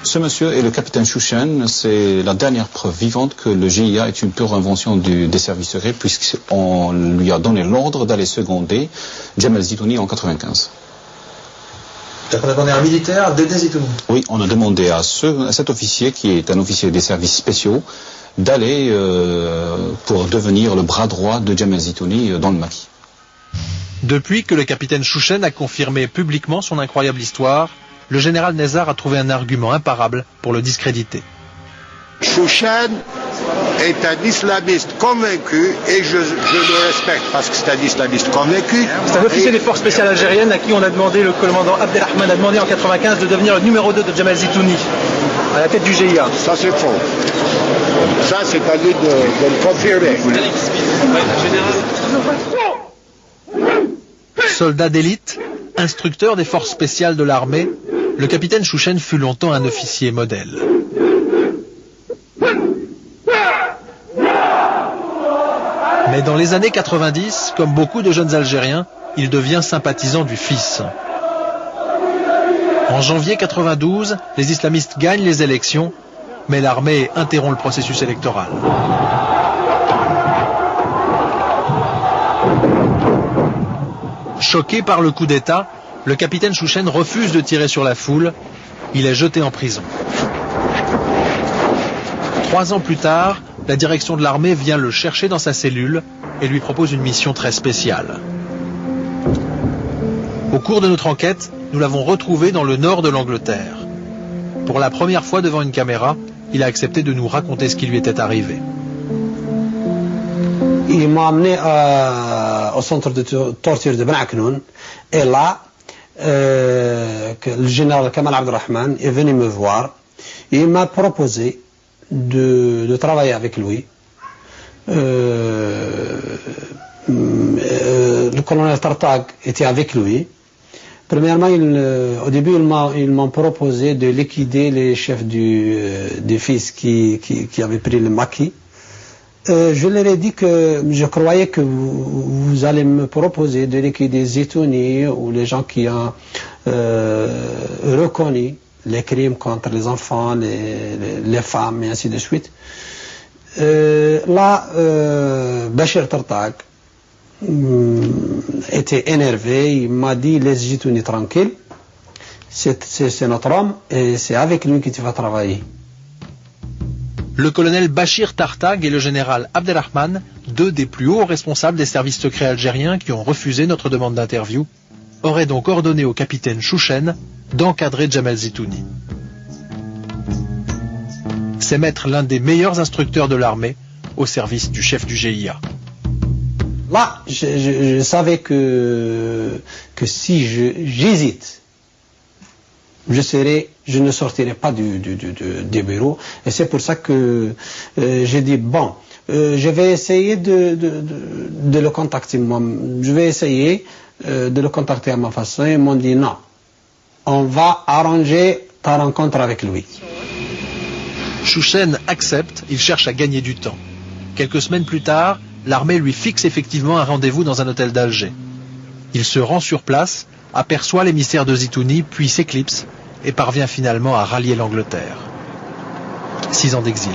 Ce monsieur est le capitaine Chouchen. C'est la dernière preuve vivante que le GIA est une pure invention des services secrets, puisqu'on lui a donné l'ordre d'aller seconder Jamal Zitouni en 95. On a demandé à un militaire d'aider Zitouni. Oui, on a demandé à cet officier, qui est un officier des services spéciaux, d'aller pour devenir le bras droit de Jamal Zitouni dans le Mali. Depuis que le capitaine Chouchen a confirmé publiquement son incroyable histoire, le général Nezzar a trouvé un argument imparable pour le discréditer. Chouchen est un islamiste convaincu et je le respecte parce que c'est un islamiste convaincu. C'est un officier des forces spéciales algériennes à qui on a demandé, le commandant Abdelrahman a demandé en 95 de devenir le numéro 2 de Jamal Zitouni, à la tête du GIA. Ça c'est faux. Ça c'est à lui de le confirmer. Soldat d'élite, instructeur des forces spéciales de l'armée, le capitaine Chouchen fut longtemps un officier modèle. Mais dans les années 90, comme beaucoup de jeunes Algériens, il devient sympathisant du fils. En janvier 92, les islamistes gagnent les élections, mais l'armée interrompt le processus électoral. Choqué par le coup d'État, le capitaine Chouchen refuse de tirer sur la foule. Il est jeté en prison. 3 ans plus tard, la direction de l'armée vient le chercher dans sa cellule et lui propose une mission très spéciale. Au cours de notre enquête, nous l'avons retrouvé dans le nord de l'Angleterre. Pour la première fois devant une caméra, il a accepté de nous raconter ce qui lui était arrivé. Il m'a amené au centre de torture de Ben Aknoun et là, le général Kamal Abdelrahman est venu me voir et il m'a proposé de travailler avec lui. Le colonel Tartag était avec lui. Premièrement, au début, ils m'ont proposé de liquider les chefs des fils qui avaient pris le maquis. Je leur ai dit que je croyais que vous allez me proposer de liquider Zitouni ou les gens qui ont reconnu les crimes contre les enfants, les femmes et ainsi de suite. Là, Bachir Tartag était énervé, il m'a dit laisse Zitouni tranquille, c'est notre homme et c'est avec lui que tu vas travailler. Le colonel Bachir Tartag et le général Abdelrahman, 2 des plus hauts responsables des services secrets algériens qui ont refusé notre demande d'interview, auraient donc ordonné au capitaine Chouchen d'encadrer Jamal Zitouni. C'est mettre l'un des meilleurs instructeurs de l'armée au service du chef du GIA. Là, je savais que si j'hésite, je ne sortirai pas des bureaux. Et c'est pour ça que j'ai dit, bon, je vais essayer de le contacter moi. Je vais essayer de le contacter à ma façon. Ils m'ont dit non, on va arranger ta rencontre avec lui. Chouchen accepte, il cherche à gagner du temps. Quelques semaines plus tard, l'armée lui fixe effectivement un rendez-vous dans un hôtel d'Alger. Il se rend sur place, aperçoit l'émissaire de Zitouni, puis s'éclipse et parvient finalement à rallier l'Angleterre. 6 ans d'exil.